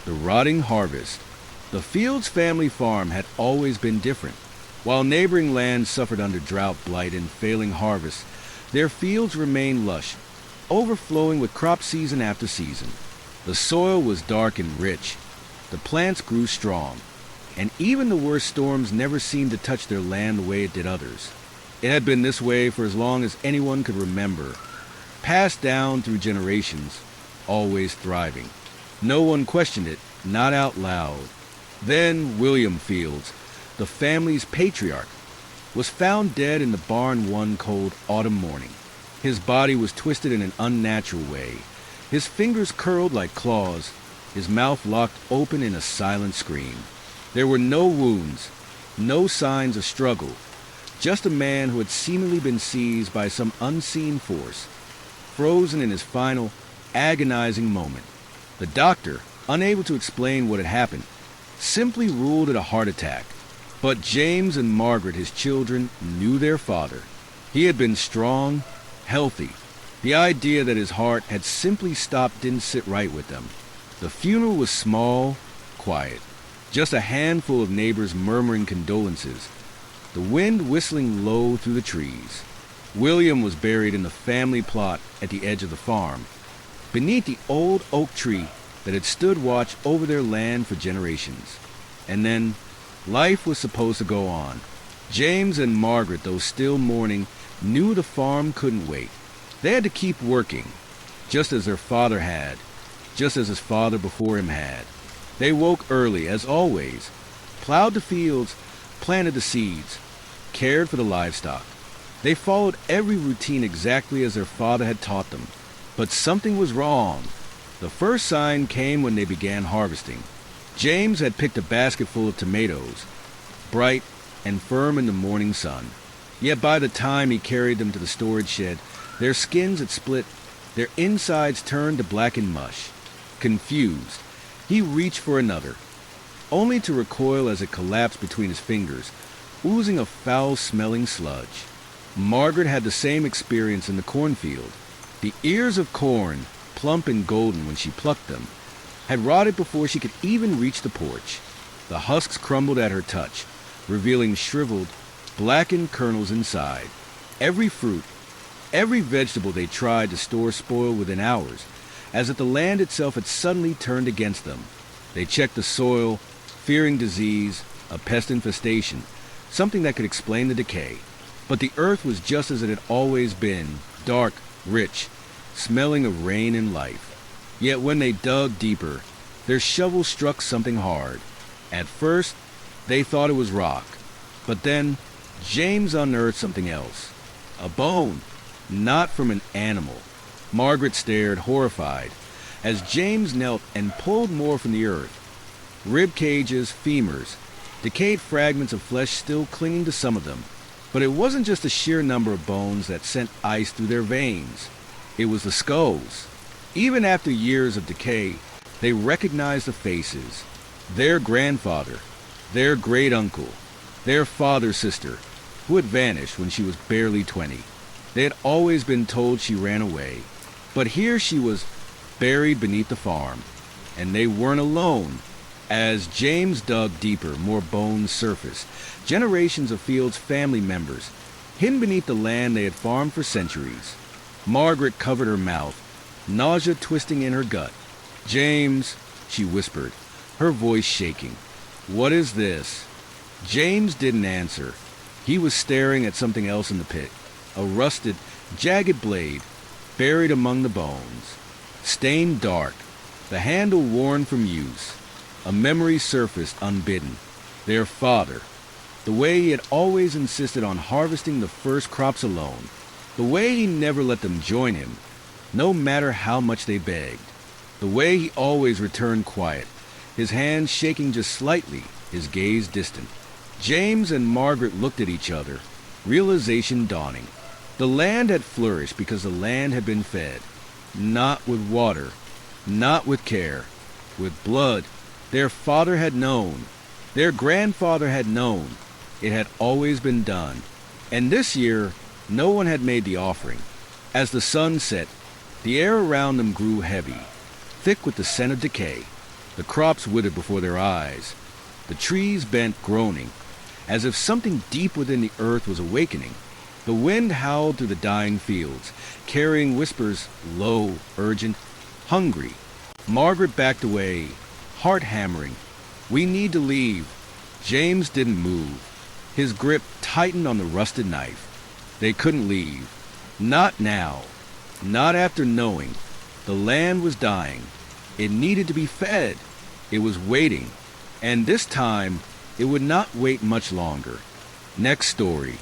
The rotting harvest. The Fields family farm had always been different. While neighboring lands suffered under drought, blight, and failing harvests, their fields remained lush, overflowing with crop season after season. The soil was dark and rich. The plants grew strong, and even the worst storms never seemed to touch their land the way it did others. It had been this way for as long as anyone could remember, passed down through generations, always thriving. No one questioned it, not out loud. Then William Fields, the family's patriarch, was found dead in the barn one cold autumn morning. His body was twisted in an unnatural way. His fingers curled like claws, his mouth locked open in a silent scream. There were no wounds, no signs of struggle, just a man who had seemingly been seized by some unseen force, frozen in his final, agonizing moment. The doctor, unable to explain what had happened, simply ruled it a heart attack. But James and Margaret, his children, knew their father. He had been strong, healthy. The idea that his heart had simply stopped didn't sit right with them. The funeral was small, quiet. Just a handful of neighbors murmuring condolences, the wind whistling low through the trees. William was buried in the family plot at the edge of the farm, beneath the old oak tree that had stood watch over their land for generations. And then, life was supposed to go on. James and Margaret, though still mourning, knew the farm couldn't wait. They had to keep working, just as their father had, just as his father before him had. They woke early, as always, plowed the fields, planted the seeds, cared for the livestock. They followed every routine exactly as their father had taught them. But something was wrong. The first sign came when they began harvesting. James had picked a basket full of tomatoes, bright and firm in the morning sun. Yet by the time he carried them to the storage shed, their skins had split, their insides turned to blackened mush. Confused, he reached for another, only to recoil as it collapsed between his fingers, oozing a foul-smelling sludge. Margaret had the same experience in the cornfield. The ears of corn, plump and golden when she plucked them, had rotted before she could even reach the porch. The husks crumbled at her touch, revealing shriveled, blackened kernels inside. Every fruit, every vegetable they tried to store spoiled within hours, as if the land itself had suddenly turned against them. They checked the soil, fearing disease, a pest infestation, something that could explain the decay. But the earth was just as it had always been, dark, rich, smelling of rain and life. Yet when they dug deeper, their shovels struck something hard. At first, they thought it was rock. But then, James unearthed something else. A bone, not from an animal. Margaret stared, horrified, as James knelt and pulled more from the earth. Rib cages, femurs, decayed fragments of flesh still clinging to some of them. But it wasn't just the sheer number of bones that sent ice through their veins. It was the skulls. Even after years of decay, they recognized the faces. Their grandfather, their great-uncle, their father's sister, who had vanished when she was barely 20. They had always been told she ran away. But here she was, buried beneath the farm. And they weren't alone. As James dug deeper, more bones surfaced. Generations of Fields' family members, hidden beneath the land they had farmed for centuries. Margaret covered her mouth, nausea twisting in her gut. "James," she whispered, her voice shaking. "What is this?" James didn't answer. He was staring at something else in the pit, a rusted, jagged blade, buried among the bones. Stained dark, the handle worn from use. A memory surfaced unbidden. Their father. The way he had always insisted on harvesting the first crops alone. The way he never let them join him, no matter how much they begged. The way he always returned quiet, his hands shaking just slightly, his gaze distant. James and Margaret looked at each other, realization dawning. The land had flourished because the land had been fed. Not with water, not with care, with blood. Their father had known. Their grandfather had known. It had always been done. And this year, no one had made the offering. As the sun set, the air around them grew heavy, thick with the scent of decay. The crops withered before their eyes. The trees bent, groaning, as if something deep within the earth was awakening. The wind howled through the dying fields, carrying whispers, low, urgent, hungry. Margaret backed away, heart hammering. We need to leave. James didn't move. His grip tightened on the rusted knife. They couldn't leave. Not now. Not after knowing. The land was dying. It needed to be fed. It was waiting. And this time, it would not wait much longer. Next story.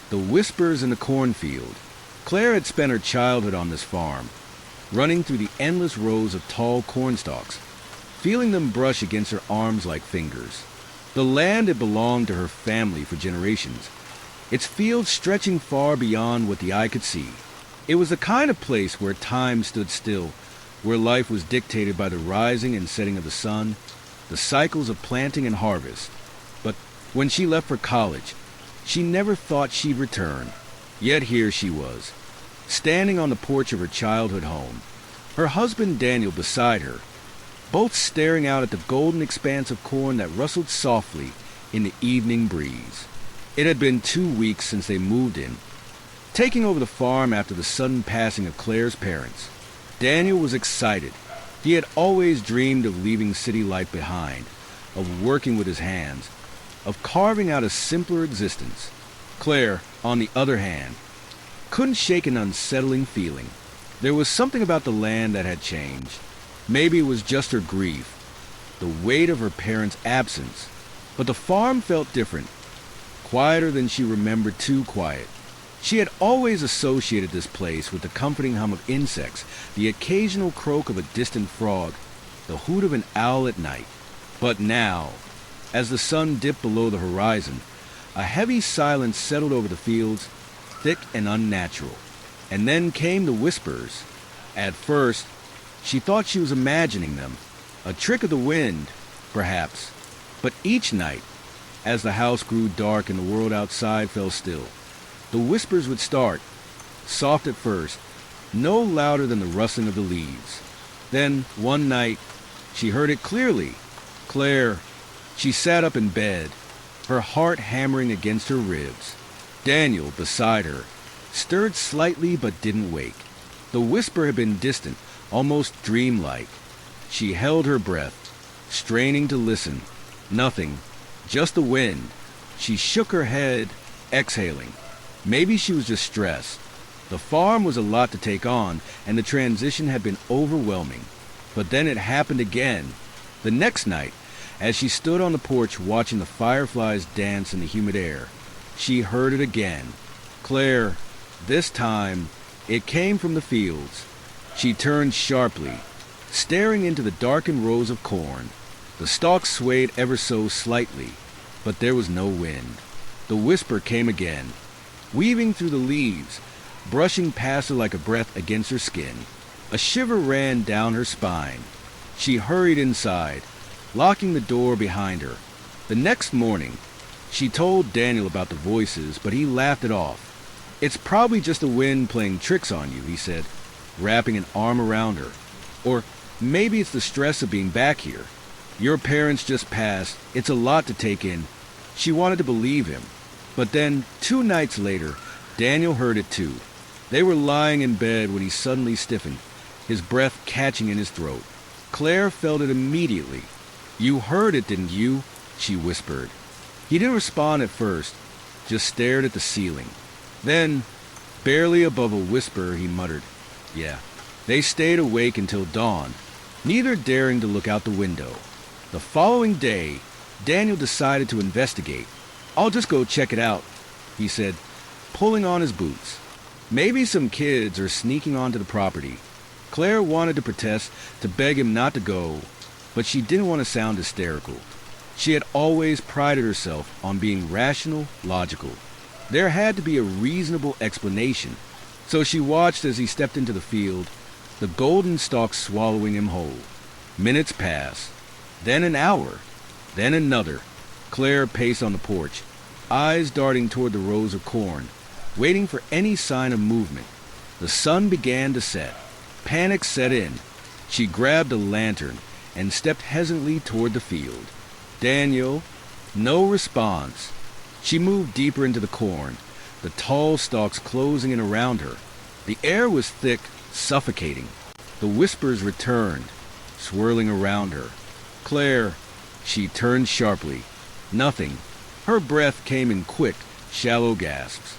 The Whispers in the Cornfield. Claire had spent her childhood on this farm, running through the endless rows of tall cornstalks, feeling them brush against her arms like fingers. The land had belonged to her family for generations, its fields stretching far beyond what the eye could see. It was the kind of place where time stood still, where life was dictated by the rising and setting of the sun, the cycles of planting and harvest. But when she left for college, she never thought she'd return. Yet here she was, standing on the porch of her childhood home, her husband Daniel beside her, both staring out at the golden expanse of corn that rustled softly in the evening breeze. It had been 2 weeks since they moved in, taking over the farm after the sudden passing of Claire's parents. Daniel was excited. He had always dreamed of leaving city life behind, of working with his hands, of carving out a simpler existence. Claire, on the other hand, couldn't shake an unsettling feeling. There was something about the land that had changed. Maybe it was just her grief, the weight of her parents' absence. But the farm felt different, quieter than she remembered, too quiet. She had always associated this place with the comforting hum of insects, the occasional croak of a distant frog, the hoot of an owl at night. But now, as the sun dipped below the horizon, a heavy silence settled over the fields, thick and unnatural. And then came the whispers. At first, she thought she was imagining them, a trick of the wind, perhaps. But each night, as the house grew dark and the world outside fell still, the whispers would start, soft at first, no louder than the rustling of the leaves. Then, one night, she heard it clearly. Claire. She sat up in bed, her heart hammering against her ribs. Daniel, beside her, stirred slightly but didn't wake. The whisper had been distant, almost dreamlike. She held her breath, straining to listen. Nothing, just the wind. She shook her head, exhaling. Maybe she was just stressed. The farm was a lot to take on, and the transition had been overwhelming. But then it happened again. The next night, as she stood on the porch watching the fireflies dance in the humid air, she heard it again. Claire. This time, it came from the fields. She turned sharply, staring into the darkened rows of corn. The stalks swayed ever so slightly, but there was no wind. The whisper came again, weaving through the leaves, brushing past her like a breath against her skin. A shiver ran down her spine. She hurried inside, locking the door behind her. The next morning, she told Daniel about the voices, but he laughed it off. "It's probably just the wind playing tricks on you," he said, wrapping an arm around her. "Or maybe it's the stress of being back here. Your parents just passed. It's a lot to take in." She wanted to believe him. But then, 2 nights later, Daniel heard it too. They were lying in bed when he suddenly stiffened, his breath catching in his throat. Claire felt it immediately. "You heard it, didn't you?" she whispered. He didn't respond at first, just stared at the ceiling. Then, barely above a whisper, he muttered, "Yeah." They stayed awake until dawn, neither daring to look out the window. The following day, Daniel decided to investigate. "I'll just go check it out," he said, pulling on his boots. Maybe some kids are sneaking onto the property. Claire wanted to protest, to beg him not to go, but she didn't want to sound hysterical. She had always prided herself on being rational, logical. There had to be a reasonable explanation. So she watched as he stepped into the field, the golden stalk swallowing him whole. Minutes passed. Then an hour. Then another. Claire paced on the porch, eyes darting toward the rows of corn, waiting for any sign of movement. The sun began to set. Panic set in. She grabbed a lantern and stepped hesitantly toward the field. Daniel, no response. She moved deeper into the corn, the tall stalks closing in around her. The air was thick, suffocating. The whispers returned, swirling around her. Claire, she turned sharply. Nothing. Her breath came in quick, shallow gasps.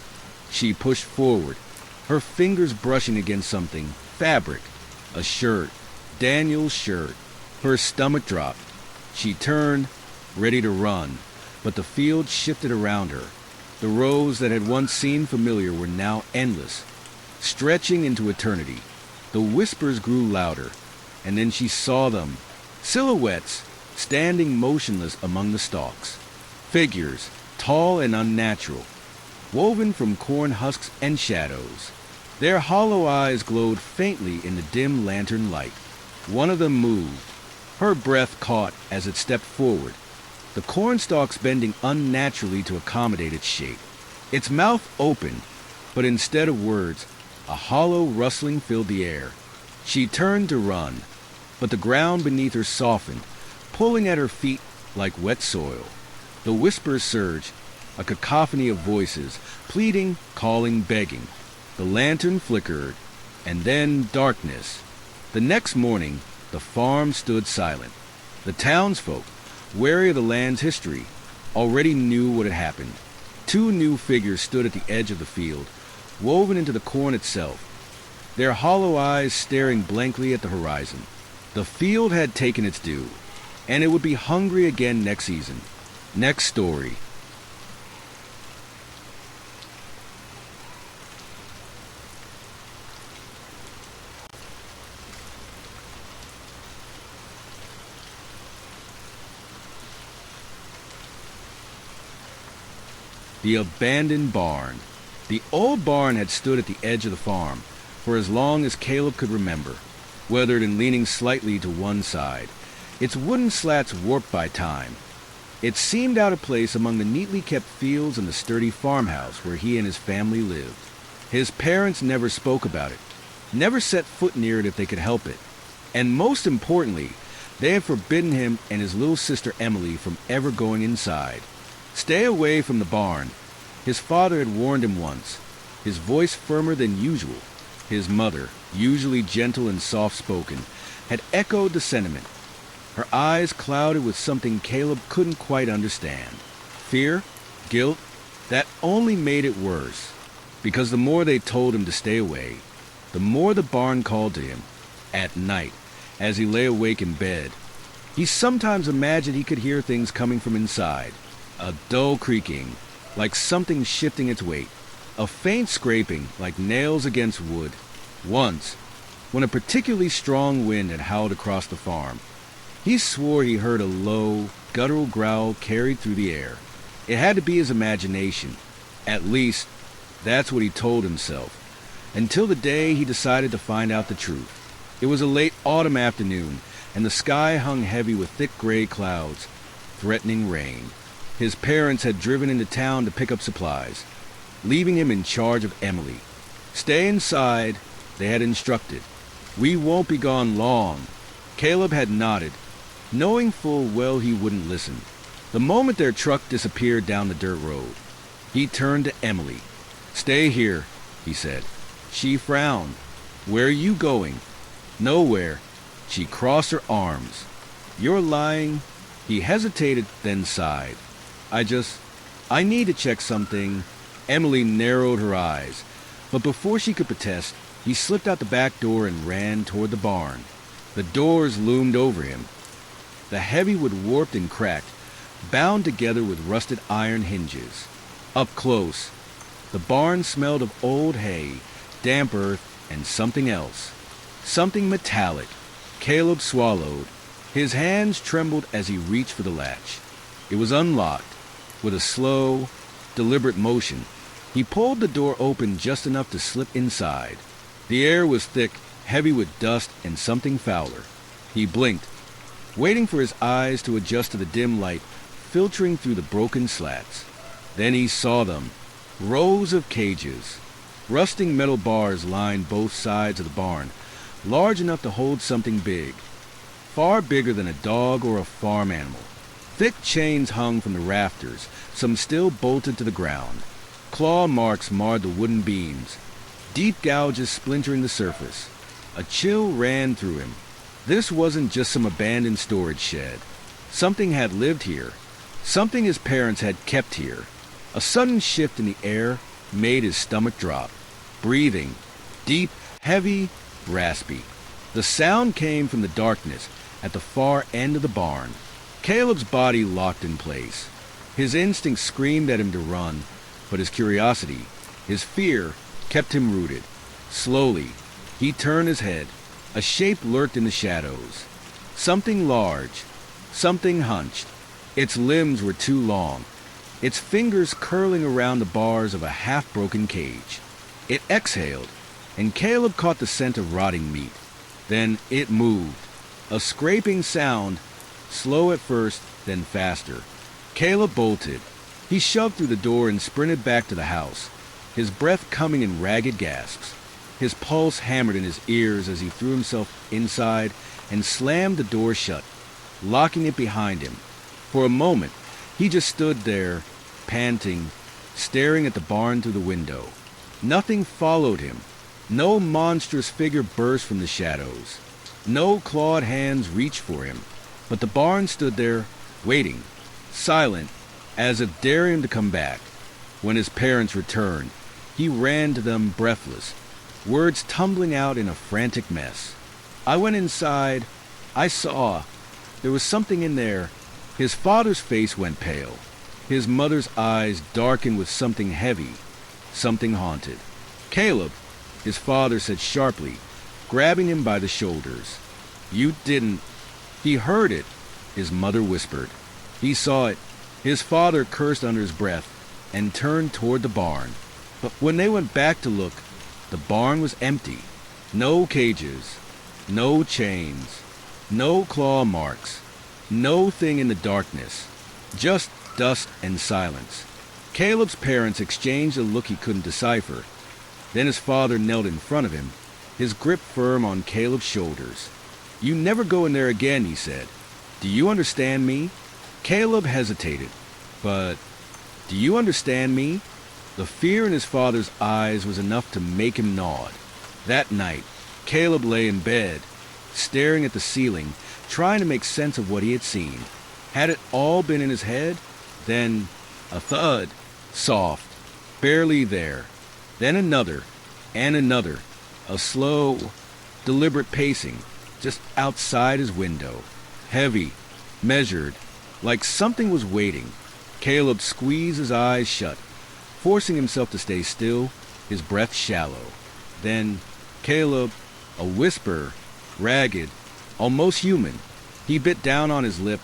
She pushed forward, her fingers brushing against something, fabric, a shirt, Daniel's shirt. Her stomach dropped. She turned, ready to run, but the field shifted around her. The rows that had once seemed familiar were now endless, stretching into eternity. The whispers grew louder, and then she saw them, silhouettes, standing motionless among the stalks. Figures, tall and unnatural, woven from corn husks and shadows. Their hollow eyes glowed faintly in the dim lantern light. One of them moved. Her breath caught as it stepped forward, the corn stalks bending unnaturally to accommodate its shape. Its mouth opened, but instead of words, a hollow rustling filled the air. She turned to run, but the ground beneath her softened, pulling at her feet like wet soil. The whispers surged, a cacophony of voices, pleading, calling, begging. The lantern flickered, and then darkness. The next morning, the farm stood silent. The townsfolk, wary of the land's history, already knew what had happened. Two new figures stood at the edge of the field, woven into the corn itself, their hollow eyes staring blankly at the horizon. The field had taken its due, and it would be hungry again next season. Next story. The abandoned barn. The old barn had stood at the edge of the farm for as long as Caleb could remember, weathered and leaning slightly to one side, its wooden slats warped by time. It seemed out of place among the neatly kept fields and the sturdy farmhouse where he and his family lived. His parents never spoke about it, never set foot near it if they could help it. And most importantly, they had forbidden him and his little sister Emily from ever going inside. Stay away from the barn. His father had warned him once, his voice firmer than usual. His mother, usually gentle and soft-spoken, had echoed the sentiment. Her eyes clouded with something Caleb couldn't quite understand. Fear? Guilt? That only made it worse. Because the more they told him to stay away, the more the barn called to him. At night, as he lay awake in bed, he sometimes imagined he could hear things coming from inside. A dull creaking, like something shifting its weight. A faint scraping, like nails against wood. Once, when a particularly strong wind had howled across the farm, he swore he heard a low, guttural growl carried through the air. It had to be his imagination. At least, that's what he told himself. Until the day he decided to find out the truth. It was a late autumn afternoon, and the sky hung heavy with thick gray clouds, threatening rain. His parents had driven into town to pick up supplies, leaving him in charge of Emily. Stay inside, they had instructed. We won't be gone long. Caleb had nodded, knowing full well he wouldn't listen. The moment their truck disappeared down the dirt road, he turned to Emily. Stay here, he said. She frowned. Where are you going? Nowhere. She crossed her arms. You're lying. He hesitated, then sighed. I need to check something. Emily narrowed her eyes, but before she could protest, he slipped out the back door and ran toward the barn. The doors loomed over him. The heavy wood warped and cracked, bound together with rusted iron hinges. Up close, the barn smelled of old hay, damp earth, and something else. Something metallic. Caleb swallowed. His hands trembled as he reached for the latch. It was unlocked. With a slow, deliberate motion, he pulled the door open just enough to slip inside. The air was thick, heavy with dust and something fouler. He blinked. waiting for his eyes to adjust to the dim light filtering through the broken slats. Then he saw them. Rows of cages. Rusting metal bars lined both sides of the barn, large enough to hold something big. Far bigger than a dog or a farm animal. Thick chains hung from the rafters, some still bolted to the ground. Claw marks marred the wooden beams, deep gouges splintering the surface. A chill ran through him. This wasn't just some abandoned storage shed. Something had lived here. Something his parents had kept here. A sudden shift in the air made his stomach drop. Breathing. Deep, heavy, raspy. The sound came from the darkness at the far end of the barn. Caleb's body locked in place. His instinct screamed at him to run, but his curiosity, his fear, kept him rooted. Slowly, he turned his head. A shape lurked in the shadows. Something large, something hunched. Its limbs were too long, its fingers curling around the bars of a half-broken cage. It exhaled, and Caleb caught the scent of rotting meat. Then it moved. A scraping sound, slow at first, then faster. Caleb bolted. He shoved through the door and sprinted back to the house, his breath coming in ragged gasps. His pulse hammered in his ears as he threw himself inside and slammed the door shut, locking it behind him. For a moment, he just stood there, panting, staring at the barn through the window. Nothing followed him. No monstrous figure burst from the shadows. No clawed hands reached for him. But the barn stood there, waiting, silent, as if daring him to come back. When his parents returned, he ran to them breathless, words tumbling out in a frantic mess. I went inside. I saw. There was something in there. His father's face went pale. His mother's eyes darkened with something heavy, something haunted. "Caleb," his father said sharply, grabbing him by the shoulders. "You didn't—" He heard it, his mother whispered. He saw it. His father cursed under his breath and turned toward the barn. But when they went back to look, the barn was empty. No cages, no chains, no claw marks, no thing in the darkness, just dust and silence. Caleb's parents exchanged a look he couldn't decipher. Then his father knelt in front of him, his grip firm on Caleb's shoulders. "You never go in there again," he said. "Do you understand me?" Caleb hesitated. "But do you understand me?" The fear in his father's eyes was enough to make him nod. That night, Caleb lay in bed, staring at the ceiling, trying to make sense of what he had seen. Had it all been in his head? Then a thud, soft, barely there. Then another, and another. A slow, deliberate pacing, just outside his window. Heavy, measured, like something was waiting. Caleb squeezed his eyes shut, forcing himself to stay still, his breath shallow. Then, Caleb, a whisper, ragged, almost human. He bit down on his lip,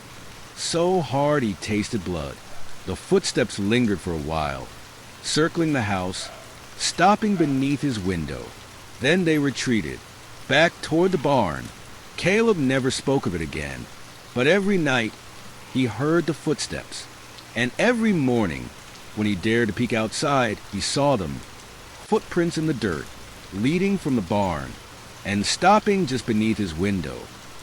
so hard he tasted blood. The footsteps lingered for a while, circling the house, stopping beneath his window. Then they retreated, back toward the barn. Caleb never spoke of it again, but every night he heard the footsteps, and every morning, when he dared to peek outside, he saw them, footprints in the dirt, leading from the barn, and stopping just beneath his window.